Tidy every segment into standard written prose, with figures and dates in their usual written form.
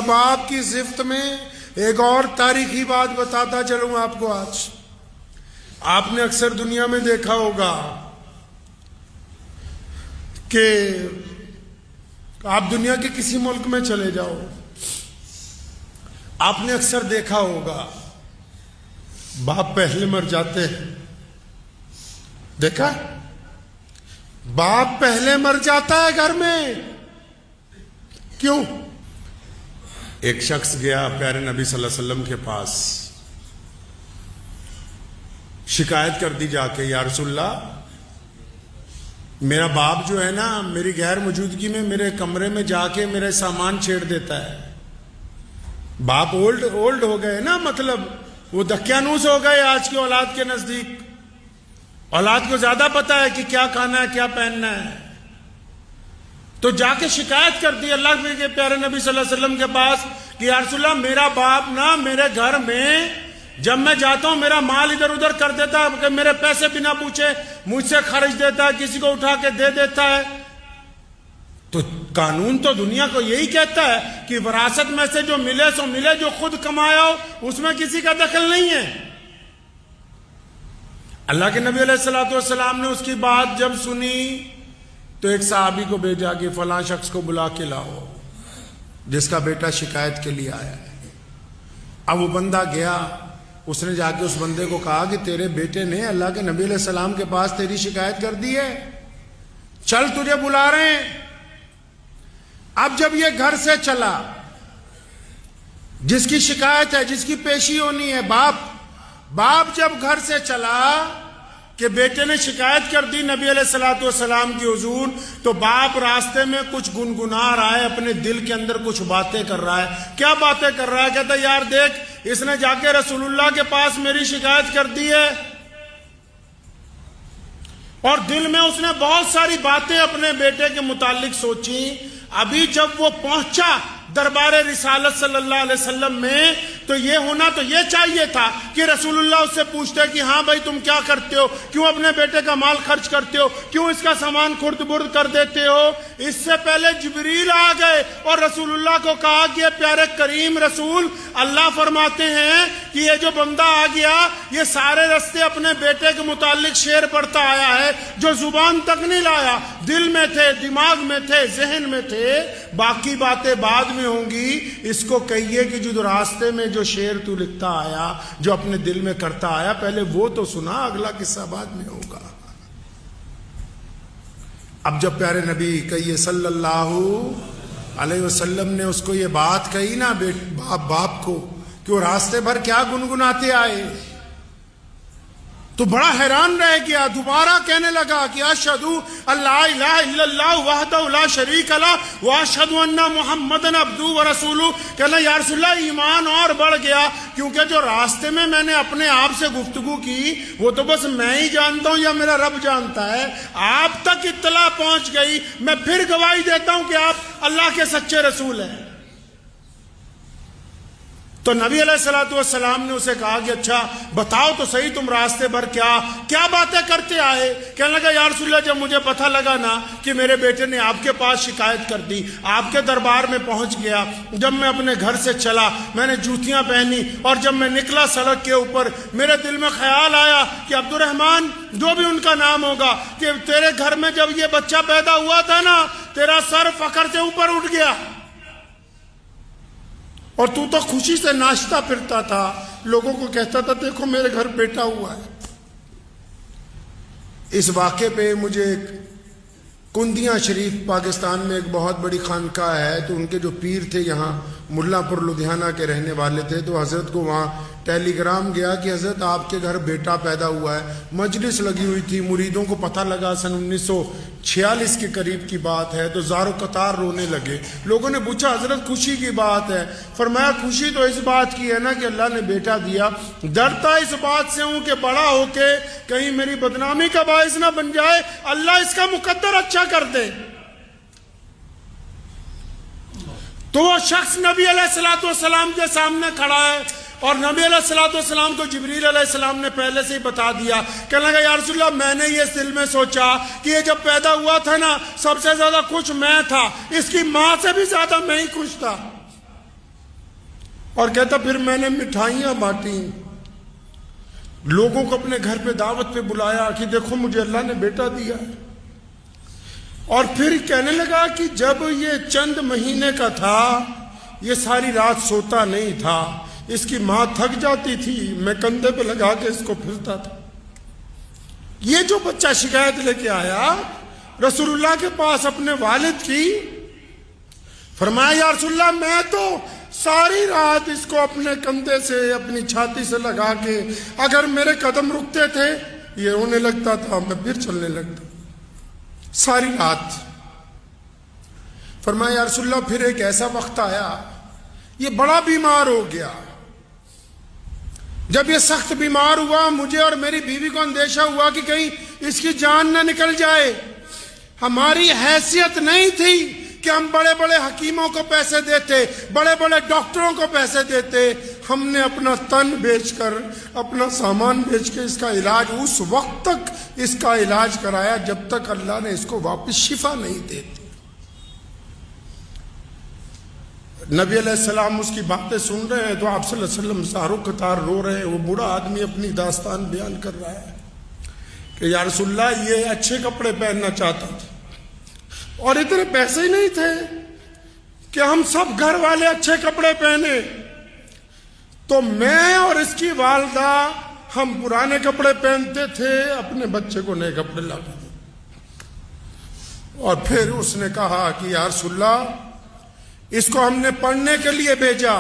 باپ کی صفت میں ایک اور تاریخی بات بتاتا چلوں آپ کو آج. آپ نے اکثر دنیا میں دیکھا ہوگا کہ آپ دنیا کے کسی ملک میں چلے جاؤ, آپ نے اکثر دیکھا ہوگا باپ پہلے مر جاتے ہیں. دیکھا, باپ پہلے مر جاتا ہے گھر میں. کیوں؟ ایک شخص گیا پیارے نبی صلی اللہ علیہ وسلم کے پاس, شکایت کر دی جا کے, یا رسول اللہ میرا باپ جو ہے نا میری غیر موجودگی میں میرے کمرے میں جا کے میرے سامان چھیڑ دیتا ہے. باپ اولڈ ہو گئے نا, مطلب وہ دکیانوس ہو گئے آج کی اولاد کے نزدیک. اولاد کو زیادہ پتا ہے کہ کیا کھانا ہے کیا پہننا ہے. تو جا کے شکایت کر دی اللہ کے پیارے نبی صلی اللہ علیہ وسلم کے پاس کہ یا رسول اللہ میرا باپ نا میرے گھر میں جب میں جاتا ہوں میرا مال ادھر ادھر کر دیتا ہے, کہ میرے پیسے بنا پوچھے مجھ سے خرچ دیتا ہے, کسی کو اٹھا کے دے دیتا ہے. تو قانون تو دنیا کو یہی کہتا ہے کہ وراثت میں سے جو ملے سو ملے, جو خود کمایا ہو اس میں کسی کا دخل نہیں ہے. اللہ کے نبی علیہ السلام نے اس کی بات جب سنی تو ایک صحابی کو بھیجا کہ فلاں شخص کو بلا کے لاؤ جس کا بیٹا شکایت کے لیے آیا ہے. اب وہ بندہ گیا, اس نے جا کے اس بندے کو کہا کہ تیرے بیٹے نے اللہ کے نبی علیہ السلام کے پاس تیری شکایت کر دی ہے, چل تجھے بلا رہے ہیں. اب جب یہ گھر سے چلا, جس کی شکایت ہے جس کی پیشی ہونی ہے, باپ جب گھر سے چلا کہ بیٹے نے شکایت کر دی نبی علیہ السلام کی حضور, تو باپ راستے میں کچھ گنگنا رہا ہے, اپنے دل کے اندر کچھ باتیں کر رہا ہے. کیا باتیں کر رہا ہے؟ کہتا ہے یار دیکھ اس نے جا کے رسول اللہ کے پاس میری شکایت کر دی ہے, اور دل میں اس نے بہت ساری باتیں اپنے بیٹے کے متعلق سوچی. ابھی جب وہ پہنچا دربار رسالت صلی اللہ علیہ وسلم میں تو یہ ہونا تو یہ چاہیے تھا کہ رسول اللہ اس سے پوچھتے کہ ہاں بھائی تم کیا کرتے ہو, کیوں اپنے بیٹے کا مال خرچ کرتے ہو, کیوں اس کا سامان خرد برد کر دیتے ہو. اس سے پہلے جبریل آ گئے اور رسول اللہ کو کہا کہ پیارے کریم رسول اللہ فرماتے ہیں کہ یہ جو بندہ آ گیا یہ سارے رستے اپنے بیٹے کے متعلق شعر پڑھتا آیا ہے, جو زبان تک نہیں لایا, دل میں تھے, دماغ میں تھے, ذہن میں تھے, باقی باتیں بعد میں ہوں گی. اس کو کہیے کہ جو راستے میں جو شعر تو لکھتا آیا, جو اپنے دل میں کرتا آیا, پہلے وہ تو سنا, اگلا قصہ بعد میں ہوگا. اب جب پیارے نبی کہیے صلی اللہ علیہ وسلم نے اس کو یہ بات کہی نا باپ کو کہ وہ راستے بھر کیا گنگناتے آئے, تو بڑا حیران رہ گیا. دوبارہ کہنے لگا کہ اشہد اللہ الہ الا اللہ وحدہ لا شریک لہ واشہد ان محمدن عبدہ ورسولہ. کہنا یا رسول اللہ ایمان اور بڑھ گیا, کیونکہ جو راستے میں نے اپنے آپ سے گفتگو کی وہ تو بس میں ہی جانتا ہوں یا میرا رب جانتا ہے, آپ تک اطلاع پہنچ گئی. میں پھر گواہی دیتا ہوں کہ آپ اللہ کے سچے رسول ہیں. تو نبی علیہ السلام نے اسے کہا کہ اچھا بتاؤ تو صحیح تم راستے بھر کیا باتیں کرتے آئے. کہنے لگا یا رسول اللہ جب مجھے پتہ لگا نا کہ میرے بیٹے نے آپ کے پاس شکایت کر دی, آپ کے دربار میں پہنچ گیا, جب میں اپنے گھر سے چلا میں نے جوتیاں پہنی, اور جب میں نکلا سڑک کے اوپر میرے دل میں خیال آیا کہ عبد الرحمن جو بھی ان کا نام ہوگا, کہ تیرے گھر میں جب یہ بچہ پیدا ہوا تھا نا تیرا سر فخر سے اوپر اٹھ گیا, اور تو خوشی سے ناچتا پھرتا تھا, لوگوں کو کہتا تھا دیکھو میرے گھر بیٹا ہوا ہے. اس واقعے پہ مجھے ایک کندیاں شریف پاکستان میں ایک بہت بڑی خانقاہ ہے, تو ان کے جو پیر تھے یہاں ملا پور لدھیانہ کے رہنے والے تھے, تو حضرت کو وہاں ٹیلی گرام گیا کہ حضرت آپ کے گھر بیٹا پیدا ہوا ہے. مجلس لگی ہوئی تھی, مریدوں کو پتہ لگا سن 1946 کے قریب کی بات ہے, تو زار و قطار رونے لگے. لوگوں نے پوچھا حضرت خوشی کی بات ہے؟ فرمایا خوشی تو اس بات کی ہے نا کہ اللہ نے بیٹا دیا, ڈرتا اس بات سے ہوں کہ بڑا ہو کے کہیں میری بدنامی کا باعث نہ بن جائے, اللہ اس کا مقدر اچھا کر دے. تو وہ شخص نبی علیہ السلام کے سامنے کھڑا ہے, اور نبی علیہ السلام کو جبریل علیہ السلام نے پہلے سے ہی بتا دیا. کہنے لگا یا رسول اللہ میں نے یہ دل میں سوچا کہ یہ جب پیدا ہوا تھا نا سب سے زیادہ خوش میں تھا, اس کی ماں سے بھی زیادہ میں ہی خوش تھا. اور کہتا پھر میں نے مٹھائیاں بانٹی، لوگوں کو اپنے گھر پہ دعوت پہ بلایا کہ دیکھو مجھے اللہ نے بیٹا دیا ہے۔ اور پھر کہنے لگا کہ جب یہ چند مہینے کا تھا یہ ساری رات سوتا نہیں تھا، اس کی ماں تھک جاتی تھی، میں کندھے پہ لگا کے اس کو پھرتا تھا۔ یہ جو بچہ شکایت لے کے آیا رسول اللہ کے پاس اپنے والد کی، فرمایا یا رسول اللہ میں تو ساری رات اس کو اپنے کندھے سے اپنی چھاتی سے لگا کے اگر میرے قدم رکتے تھے یہ رونے لگتا تھا، میں پھر چلنے لگتا ساری رات۔ فرمایا یا رسول اللہ پھر ایک ایسا وقت آیا یہ بڑا بیمار ہو گیا، جب یہ سخت بیمار ہوا مجھے اور میری بیوی کو اندیشہ ہوا کہ کہیں اس کی جان نہ نکل جائے۔ ہماری حیثیت نہیں تھی کہ ہم بڑے بڑے حکیموں کو پیسے دیتے، بڑے بڑے ڈاکٹروں کو پیسے دیتے، ہم نے اپنا تن بیچ کر اپنا سامان بیچ کے اس کا علاج اس وقت تک اس کا علاج کرایا جب تک اللہ نے اس کو واپس شفا نہیں دیتی۔ نبی علیہ السلام اس کی باتیں سن رہے ہیں تو آپ صلی اللہ علیہ وسلم ساروں قطار رو رہے ہیں۔ وہ بوڑھا آدمی اپنی داستان بیان کر رہا ہے کہ یا رسول اللہ یہ اچھے کپڑے پہننا چاہتا تھا اور اتنے پیسے ہی نہیں تھے کہ ہم سب گھر والے اچھے کپڑے پہنے، تو میں اور اس کی والدہ ہم پرانے کپڑے پہنتے تھے، اپنے بچے کو نئے کپڑے لاتے تھے۔ اور پھر اس نے کہا کہ یا رسول اللہ اس کو ہم نے پڑھنے کے لیے بھیجا،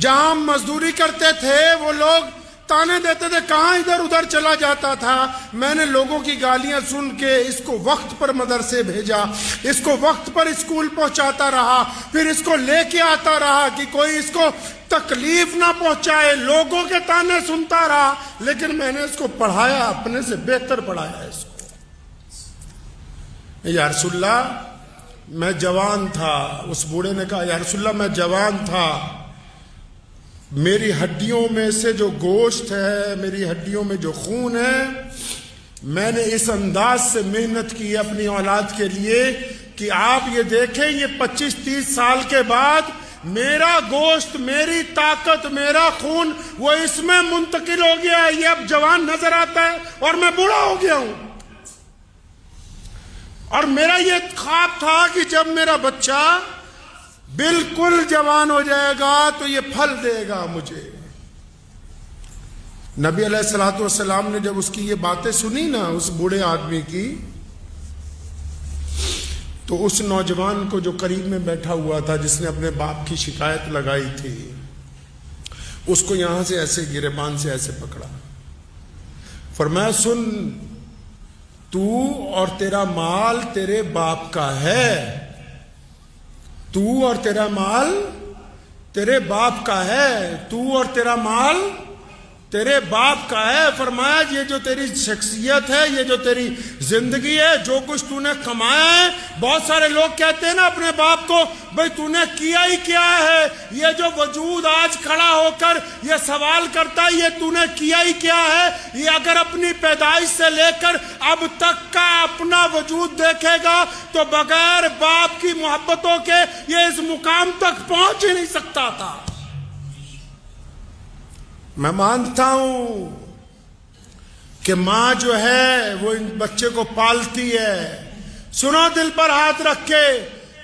جہاں ہم مزدوری کرتے تھے وہ لوگ تانے دیتے تھے کہاں ادھر ادھر چلا جاتا تھا، میں نے لوگوں کی گالیاں سن کے اس کو وقت پر مدرسے بھیجا، اس کو وقت پر اسکول پہنچاتا رہا، پھر اس کو لے کے آتا رہا کہ کوئی اس کو تکلیف نہ پہنچائے، لوگوں کے تانے سنتا رہا، لیکن میں نے اس کو پڑھایا، اپنے سے بہتر پڑھایا اس کو۔ یا رسول اللہ میں جوان تھا، اس بوڑھے نے کہا یا رسول اللہ میں جوان تھا، میری ہڈیوں میں سے جو گوشت ہے، میری ہڈیوں میں جو خون ہے، میں نے اس انداز سے محنت کی اپنی اولاد کے لیے کہ آپ یہ دیکھیں یہ 25-30 سال کے بعد میرا گوشت، میری طاقت، میرا خون وہ اس میں منتقل ہو گیا ہے، یہ اب جوان نظر آتا ہے اور میں بوڑھا ہو گیا ہوں۔ اور میرا یہ خواب تھا کہ جب میرا بچہ بالکل جوان ہو جائے گا تو یہ پھل دے گا مجھے۔ نبی علیہ الصلوۃ والسلام نے جب اس کی یہ باتیں سنی نا اس بوڑھے آدمی کی، تو اس نوجوان کو جو قریب میں بیٹھا ہوا تھا جس نے اپنے باپ کی شکایت لگائی تھی، اس کو یہاں سے ایسے گریبان سے ایسے پکڑا، فرمایا سن تو اور تیرا مال تیرے باپ کا ہے، تو اور تیرا مال تیرے باپ کا ہے، تو اور تیرا مال تیرے باپ کا ہے۔ فرمایا یہ جو تیری شخصیت ہے، یہ جو تیری زندگی ہے، جو کچھ تو نے کمایا ہے، بہت سارے لوگ کہتے ہیں نا اپنے باپ کو بھئی تو نے کیا ہی کیا ہے، یہ جو وجود آج کھڑا ہو کر یہ سوال کرتا ہے یہ تو نے کیا ہی کیا ہے، یہ اگر اپنی پیدائش سے لے کر اب تک کا اپنا وجود دیکھے گا تو بغیر باپ کی محبتوں کے یہ اس مقام تک پہنچ ہی نہیں سکتا تھا۔ میں مانتا ہوں کہ ماں جو ہے وہ ان بچے کو پالتی ہے، سنو دل پر ہاتھ رکھ کے،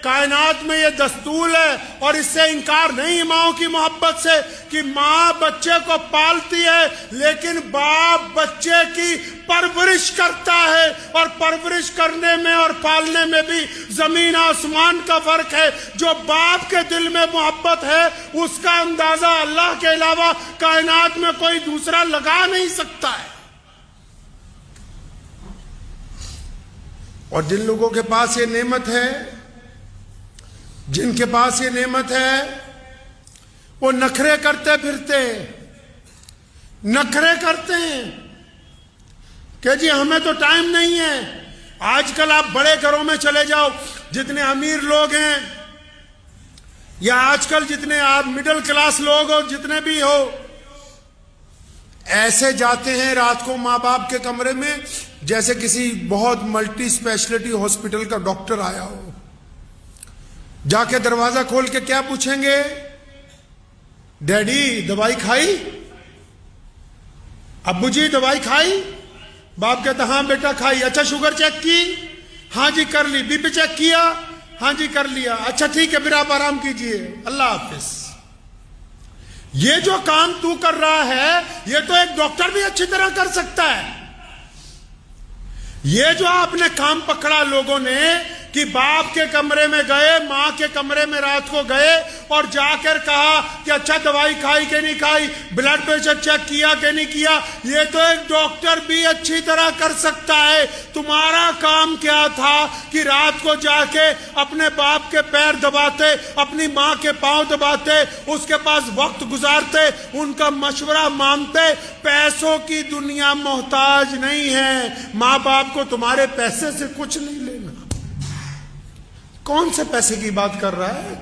کائنات میں یہ دستور ہے اور اس سے انکار نہیں ماؤں کی محبت سے کہ ماں بچے کو پالتی ہے، لیکن باپ بچے کی پرورش کرتا ہے، اور پرورش کرنے میں اور پالنے میں بھی زمین آسمان کا فرق ہے۔ جو باپ کے دل میں محبت ہے اس کا اندازہ اللہ کے علاوہ کائنات میں کوئی دوسرا لگا نہیں سکتا ہے۔ اور جن لوگوں کے پاس یہ نعمت ہے، جن کے پاس یہ نعمت ہے، وہ نخرے کرتے پھرتے ہیں، نخرے کرتے ہیں کہ جی ہمیں تو ٹائم نہیں ہے۔ آج کل آپ بڑے گھروں میں چلے جاؤ، جتنے امیر لوگ ہیں یا آج کل جتنے آپ مڈل کلاس لوگ ہو، جتنے بھی ہو، ایسے جاتے ہیں رات کو ماں باپ کے کمرے میں جیسے کسی بہت ملٹی اسپیشلٹی ہاسپٹل کا ڈاکٹر آیا ہو۔ جا کے دروازہ کھول کے کیا پوچھیں گے؟ ڈیڈی دوائی کھائی؟ ابو جی دوائی کھائی؟ باپ کہتا ہاں بیٹا کھائی. اچھا شوگر چیک کی؟ ہاں جی کر لی. بی پی چیک کیا؟ ہاں جی کر لیا. اچھا ٹھیک ہے پھر آپ آرام کیجئے, اللہ حافظ. یہ جو کام تو کر رہا ہے یہ تو ایک ڈاکٹر بھی اچھی طرح کر سکتا ہے. یہ جو آپ نے کام پکڑا لوگوں نے کہ باپ کے کمرے میں گئے, ماں کے کمرے میں رات کو گئے اور جا کر کہا کہ اچھا دوائی کھائی کہ نہیں کھائی, بلڈ پریشر چیک کیا کہ نہیں کیا, یہ تو ایک ڈاکٹر بھی اچھی طرح کر سکتا ہے. تمہارا کام کیا تھا کہ رات کو جا کے اپنے باپ کے پیر دباتے, اپنی ماں کے پاؤں دباتے, اس کے پاس وقت گزارتے, ان کا مشورہ مانتے. پیسوں کی دنیا محتاج نہیں ہے. ماں باپ کو تمہارے پیسے سے کچھ نہیں لینا. کون سے پیسے کی بات کر رہا ہے؟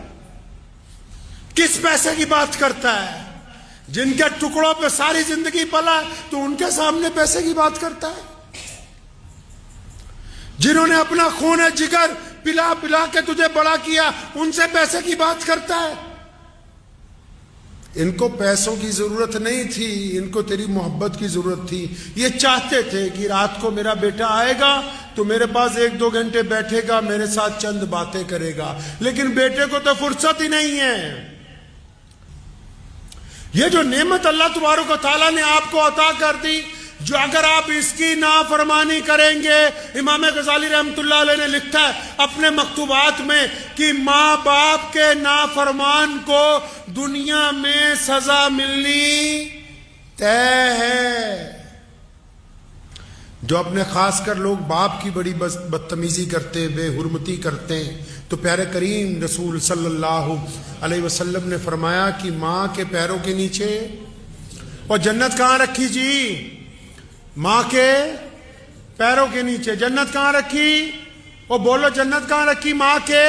کس پیسے کی بات کرتا ہے؟ جن کے ٹکڑوں پہ ساری زندگی پلا تو ان کے سامنے پیسے کی بات کرتا ہے. جنہوں نے اپنا خون جگر پلا پلا کے تجھے بڑا کیا ان سے پیسے کی بات کرتا ہے. ان کو پیسوں کی ضرورت نہیں تھی, ان کو تیری محبت کی ضرورت تھی. یہ چاہتے تھے کہ رات کو میرا بیٹا آئے گا تو میرے پاس 1-2 گھنٹے بیٹھے گا, میرے ساتھ چند باتیں کرے گا. لیکن بیٹے کو تو فرصت ہی نہیں ہے. یہ جو نعمت اللہ تبارک و تعالیٰ نے آپ کو عطا کر دی, جو اگر آپ اس کی نافرمانی کریں گے, امام غزالی رحمۃ اللہ علیہ نے لکھا ہے اپنے مکتوبات میں کہ ماں باپ کے نافرمان کو دنیا میں سزا ملنی طے ہے. جو اپنے خاص کر لوگ باپ کی بڑی بدتمیزی کرتے, بے حرمتی کرتے ہیں, تو پیارے کریم رسول صلی اللہ علیہ وسلم نے فرمایا کہ ماں کے پیروں کے نیچے, اور جنت کہاں رکھی جی؟ ماں کے پیروں کے نیچے. جنت کہاں رکھی؟ وہ بولو جنت کہاں رکھی؟ ماں کے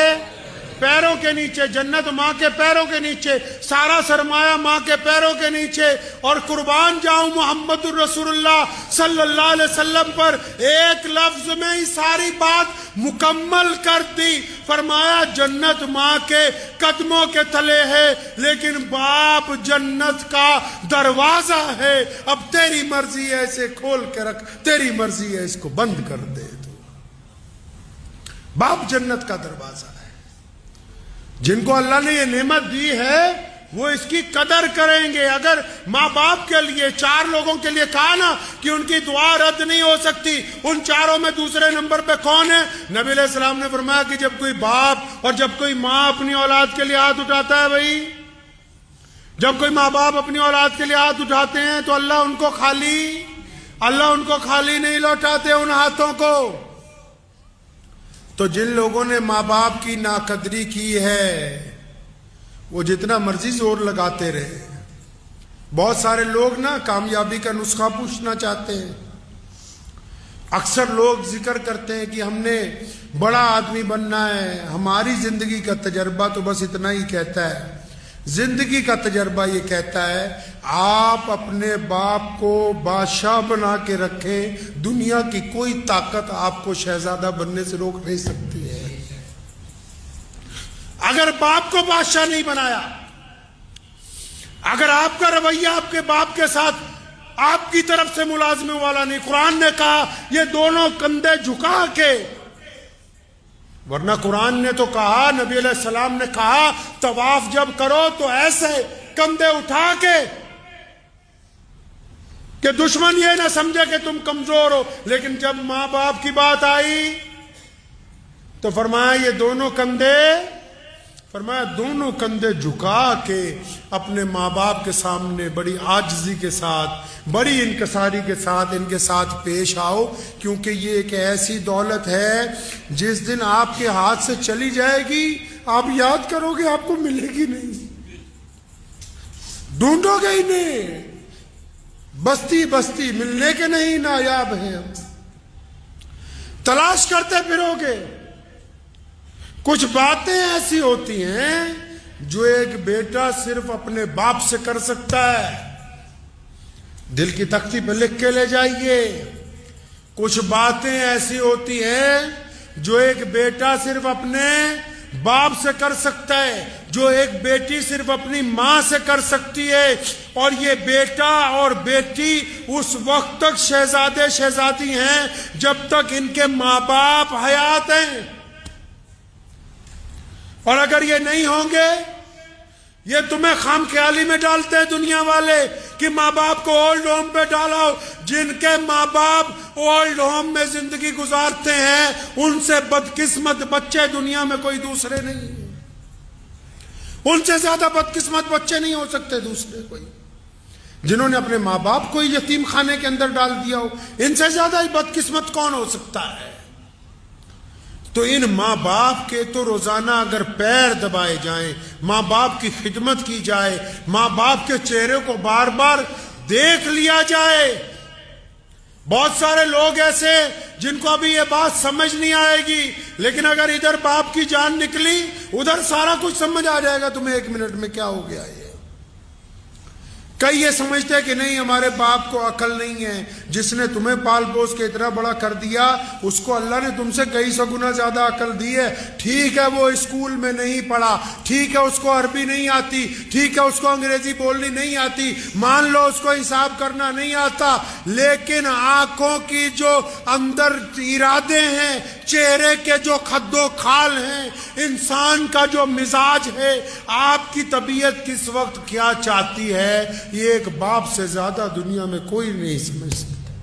پیروں کے نیچے. جنت ماں کے پیروں کے نیچے, سارا سرمایہ ماں کے پیروں کے نیچے. اور قربان جاؤں محمد الرسول اللہ صلی اللہ علیہ وسلم پر, ایک لفظ میں ہی ساری بات مکمل کر دی. فرمایا جنت ماں کے قدموں کے تلے ہے, لیکن باپ جنت کا دروازہ ہے. اب تیری مرضی ہے اسے کھول کے رکھ, تیری مرضی ہے اس کو بند کر دے. تو باپ جنت کا دروازہ ہے. جن کو اللہ نے یہ نعمت دی ہے وہ اس کی قدر کریں گے. اگر ماں باپ کے لیے 4 لوگوں کے لیے کہا نا کہ ان کی دعا رد نہیں ہو سکتی, ان 4 میں دوسرے نمبر پہ کون ہے؟ نبی علیہ السلام نے فرمایا کہ جب کوئی باپ اور جب کوئی ماں اپنی اولاد کے لیے ہاتھ اٹھاتا ہے, بھائی جب کوئی ماں باپ اپنی اولاد کے لیے ہاتھ اٹھاتے ہیں تو اللہ ان کو خالی نہیں لوٹاتے ان ہاتھوں کو. تو جن لوگوں نے ماں باپ کی ناقدری کی ہے وہ جتنا مرضی زور لگاتے رہے. بہت سارے لوگ نا کامیابی کا نسخہ پوچھنا چاہتے ہیں. اکثر لوگ ذکر کرتے ہیں کہ ہم نے بڑا آدمی بننا ہے, ہماری زندگی کا تجربہ تو بس اتنا ہی کہتا ہے. زندگی کا تجربہ یہ کہتا ہے آپ اپنے باپ کو بادشاہ بنا کے رکھیں, دنیا کی کوئی طاقت آپ کو شہزادہ بننے سے روک نہیں سکتی ہے. اگر باپ کو بادشاہ نہیں بنایا, اگر آپ کا رویہ آپ کے باپ کے ساتھ آپ کی طرف سے ملازمے والا نہیں, قرآن نے کہا یہ دونوں کندھے جھکا کے, ورنہ قرآن نے تو کہا, نبی علیہ السلام نے کہا طواف جب کرو تو ایسے کندھے اٹھا کے کہ دشمن یہ نہ سمجھے کہ تم کمزور ہو. لیکن جب ماں باپ کی بات آئی تو فرمایا یہ دونوں کندھے جھکا کے اپنے ماں باپ کے سامنے بڑی عاجزی کے ساتھ, بڑی انکساری کے ساتھ ان کے ساتھ پیش آؤ, کیونکہ یہ ایک ایسی دولت ہے جس دن آپ کے ہاتھ سے چلی جائے گی آپ یاد کرو گے آپ کو ملے گی نہیں, ڈھونڈو گے ہی نہیں, بستی بستی ملنے کے نہیں نایاب ہیں, تلاش کرتے پھرو گے. کچھ باتیں ایسی ہوتی ہیں جو ایک بیٹا صرف اپنے باپ سے کر سکتا ہے. دل کی تختی پہ لکھ کے لے جائیے. کچھ باتیں ایسی ہوتی ہیں جو ایک بیٹا صرف اپنے باپ سے کر سکتا ہے جو ایک بیٹی صرف اپنی ماں سے کر سکتی ہے. اور یہ بیٹا اور بیٹی اس وقت تک شہزادے شہزادی ہیں جب تک ان کے ماں باپ حیات ہیں. اور اگر یہ نہیں ہوں گے، یہ تمہیں خام خیالی میں ڈالتے ہیں دنیا والے کہ ماں باپ کو اولڈ ہوم پہ ڈالو. جن کے ماں باپ اولڈ ہوم میں زندگی گزارتے ہیں ان سے بدقسمت بچے دنیا میں کوئی دوسرے نہیں ہیں. ان سے زیادہ بدقسمت بچے نہیں ہو سکتے دوسرے کوئی. جنہوں نے اپنے ماں باپ کو یتیم خانے کے اندر ڈال دیا ہو، ان سے زیادہ ہی بدقسمت کون ہو سکتا ہے؟ تو ان ماں باپ کے تو روزانہ اگر پیر دبائے جائیں، ماں باپ کی خدمت کی جائے، ماں باپ کے چہرے کو بار بار دیکھ لیا جائے. بہت سارے لوگ ایسے جن کو ابھی یہ بات سمجھ نہیں آئے گی، لیکن اگر ادھر باپ کی جان نکلی ادھر سارا کچھ سمجھ آ جائے گا تمہیں 1 منٹ میں کیا ہو گیا. کئی یہ سمجھتے ہیں کہ نہیں ہمارے باپ کو عقل نہیں ہے، جس نے تمہیں پال پوس کے اتنا بڑا کر دیا اس کو اللہ نے تم سے کئی سو گنا زیادہ عقل دی ہے. ٹھیک ہے وہ اسکول میں نہیں پڑھا، ٹھیک ہے اس کو عربی نہیں آتی، ٹھیک ہے اس کو انگریزی بولنی نہیں آتی، مان لو اس کو حساب کرنا نہیں آتا، لیکن آنکھوں کی جو اندر ارادے ہیں، چہرے کے جو خد و خال ہیں، انسان کا جو مزاج ہے، آپ کی طبیعت کس وقت کیا چاہتی ہے، یہ ایک باپ سے زیادہ دنیا میں کوئی نہیں سمجھ سکتا.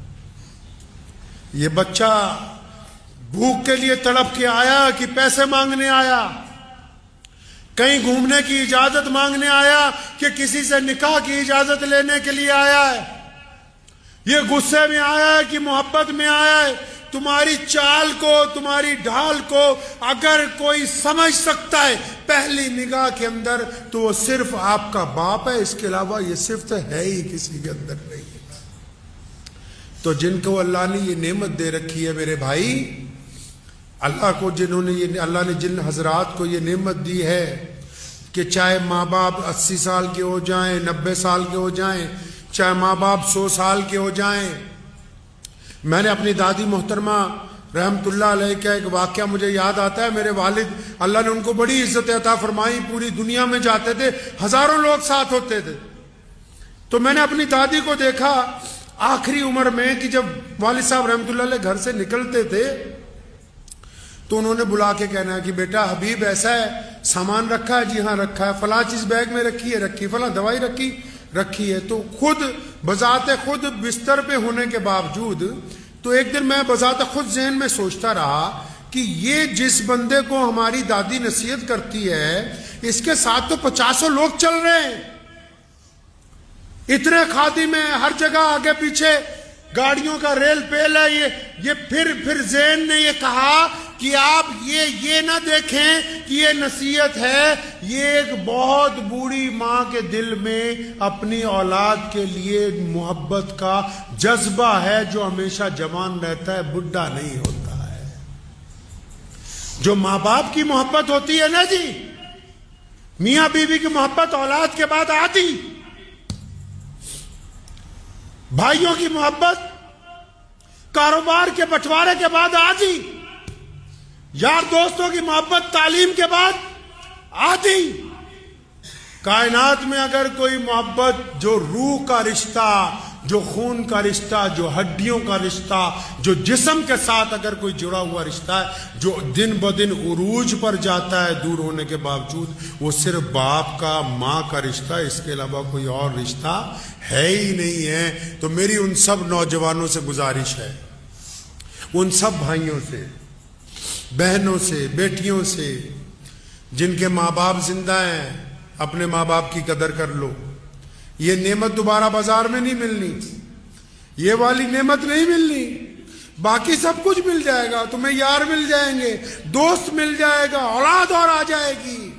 یہ بچہ بھوک کے لیے تڑپ کے آیا کہ پیسے مانگنے آیا، کہیں گھومنے کی اجازت مانگنے آیا کہ کسی سے نکاح کی اجازت لینے کے لیے آیا ہے، یہ غصے میں آیا ہے کہ محبت میں آیا ہے. تمہاری چال کو، تمہاری ڈھال کو اگر کوئی سمجھ سکتا ہے پہلی نگاہ کے اندر تو وہ صرف آپ کا باپ ہے، اس کے علاوہ یہ صرف ہے ہی کسی کے اندر نہیں. تو جن کو اللہ نے یہ نعمت دے رکھی ہے میرے بھائی، اللہ کو اللہ نے جن حضرات کو یہ نعمت دی ہے کہ چاہے ماں باپ 80 سال کے ہو جائیں، 90 سال کے ہو جائیں، چاہے ماں باپ 100 سال کے ہو جائیں. میں نے اپنی دادی محترمہ رحمت اللہ علیہ کا ایک واقعہ مجھے یاد آتا ہے. میرے والد اللہ نے ان کو بڑی عزت عطا فرمائی، پوری دنیا میں جاتے تھے، ہزاروں لوگ ساتھ ہوتے تھے. تو میں نے اپنی دادی کو دیکھا آخری عمر میں کہ جب والد صاحب رحمت اللہ علیہ گھر سے نکلتے تھے تو انہوں نے بلا کے کہنا ہے کہ بیٹا حبیب ایسا ہے، سامان رکھا ہے؟ جی ہاں رکھا ہے. فلاں چیز بیگ میں رکھی ہے؟ رکھی. فلاں دوائی رکھی ہے. تو خود بذات خود بستر پہ ہونے کے باوجود تو ایک دن میں بذات خود ذہن میں سوچتا رہا کہ یہ جس بندے کو ہماری دادی نصیحت کرتی ہے اس کے ساتھ تو 50 لوگ چل رہے ہیں، اتنے خادم ہیں، ہر جگہ آگے پیچھے گاڑیوں کا ریل پیل ہے. یہ پھر ذہن نے یہ کہا کہ آپ یہ نہ دیکھیں کہ یہ نصیحت ہے، یہ ایک بہت بوڑھی ماں کے دل میں اپنی اولاد کے لیے محبت کا جذبہ ہے جو ہمیشہ جوان رہتا ہے، بڈھا نہیں ہوتا ہے. جو ماں باپ کی محبت ہوتی ہے نا جی، میاں بیوی کی محبت اولاد کے بعد آتی، بھائیوں کی محبت کاروبار کے بٹوارے کے بعد آتی، یار دوستوں کی محبت تعلیم کے بعد آتی. کائنات میں اگر کوئی محبت جو روح کا رشتہ، جو خون کا رشتہ، جو ہڈیوں کا رشتہ، جو جسم کے ساتھ اگر کوئی جڑا ہوا رشتہ ہے جو دن بدن عروج پر جاتا ہے دور ہونے کے باوجود، وہ صرف باپ کا، ماں کا رشتہ، اس کے علاوہ کوئی اور رشتہ ہے ہی نہیں ہے. تو میری ان سب نوجوانوں سے گزارش ہے، ان سب بھائیوں سے، بہنوں سے، بیٹیوں سے جن کے ماں باپ زندہ ہیں، اپنے ماں باپ کی قدر کر لو. یہ نعمت دوبارہ بازار میں نہیں ملنی، یہ والی نعمت نہیں ملنی. باقی سب کچھ مل جائے گا، تمہیں یار مل جائیں گے، دوست مل جائے گا، اولاد اور آ جائے گی.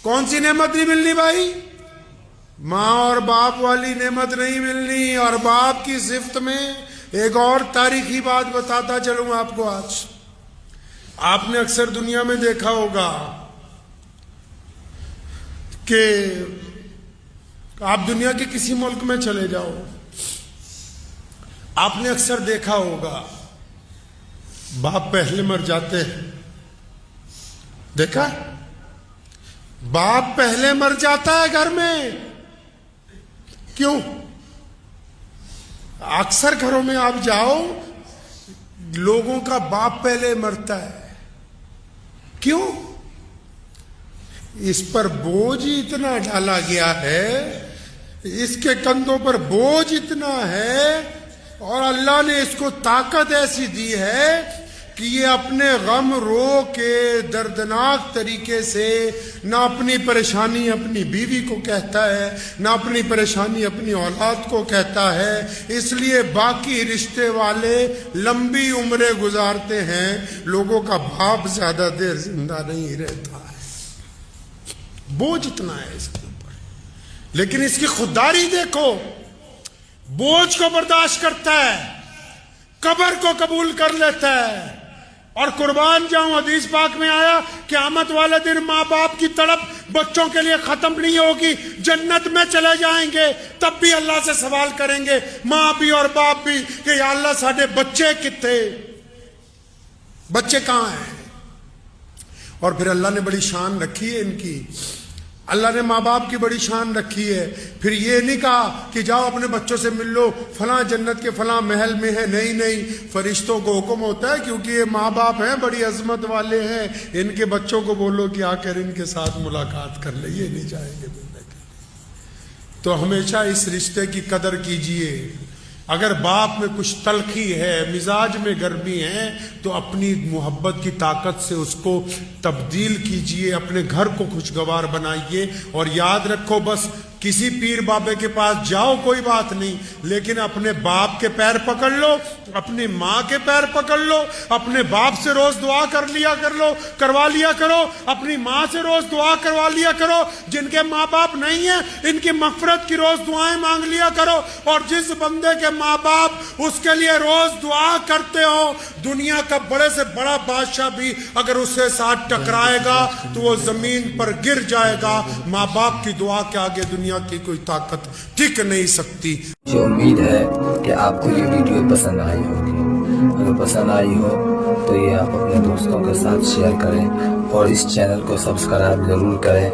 کون سی نعمت نہیں ملنی بھائی؟ ماں اور باپ والی نعمت نہیں ملنی. اور باپ کی صفت میں ایک اور تاریخی بات بتاتا چلوں آپ کو. آج آپ نے اکثر دنیا میں دیکھا ہوگا کہ آپ دنیا کے کسی ملک میں چلے جاؤ، آپ نے اکثر دیکھا ہوگا باپ پہلے مر جاتے ہیں، دیکھا باپ پہلے مر جاتا ہے گھر میں. کیوں؟ اکثر گھروں میں آپ جاؤ لوگوں کا باپ پہلے مرتا ہے. کیوں؟ اس پر بوجھ ہی اتنا ڈالا گیا ہے, اس کے کندھوں پر بوجھ اتنا ہے, اور اللہ نے اس کو طاقت ایسی دی ہے کہ یہ اپنے غم رو کے دردناک طریقے سے نہ اپنی پریشانی اپنی بیوی کو کہتا ہے, نہ اپنی پریشانی اپنی اولاد کو کہتا ہے. اس لیے باقی رشتے والے لمبی عمریں گزارتے ہیں, لوگوں کا باپ زیادہ دیر زندہ نہیں رہتا ہے. بوجھ اتنا ہے اس کے اوپر. لیکن اس کی خودداری دیکھو, بوجھ کو برداشت کرتا ہے, قبر کو قبول کر لیتا ہے. اور قربان جاؤں حدیث پاک میں آیا قیامت والے دن ماں باپ کی تڑپ بچوں کے لیے ختم نہیں ہوگی, جنت میں چلے جائیں گے تب بھی اللہ سے سوال کریں گے ماں بھی اور باپ بھی کہ یا اللہ ساڈے بچے کتنے, بچے کہاں ہیں. اور پھر اللہ نے بڑی شان رکھی ہے ان کی, اللہ نے ماں باپ کی بڑی شان رکھی ہے. پھر یہ نہیں کہا کہ جاؤ اپنے بچوں سے مل لو فلاں جنت کے فلاں محل میں ہے, نہیں, فرشتوں کو حکم ہوتا ہے کیونکہ یہ ماں باپ ہیں بڑی عظمت والے ہیں, ان کے بچوں کو بولو کہ آ کر ان کے ساتھ ملاقات کر لے, یہ نہیں جائیں گے ملنے کے لیے. تو ہمیشہ اس رشتے کی قدر کیجئے. اگر باپ میں کچھ تلخی ہے, مزاج میں گرمی ہے, تو اپنی محبت کی طاقت سے اس کو تبدیل کیجئے, اپنے گھر کو خوشگوار بنائیے. اور یاد رکھو بس کسی پیر بابے کے پاس جاؤ کوئی بات نہیں, لیکن اپنے باپ کے پیر پکڑ لو, اپنی ماں کے پیر پکڑ لو, اپنے باپ سے روز دعا کروا لیا کرو, اپنی ماں سے روز دعا کروا لیا کرو. جن کے ماں باپ نہیں ہیں ان کی مغفرت کی روز دعائیں مانگ لیا کرو. اور جس بندے کے ماں باپ اس کے لیے روز دعا کرتے ہو, دنیا کا بڑے سے بڑا بادشاہ بھی اگر اس سے ساتھ ٹکرائے گا تو وہ زمین پر گر جائے گا. ماں باپ کی دعا کے آگے دنیا کی کوئی طاقت ٹک نہیں سکتی. مجھے امید ہے کہ آپ کو یہ ویڈیو پسند آئی ہوگی. اگر پسند آئی ہو تو یہ آپ اپنے دوستوں کے ساتھ شیئر کریں اور اس چینل کو سبسکرائب ضرور کریں.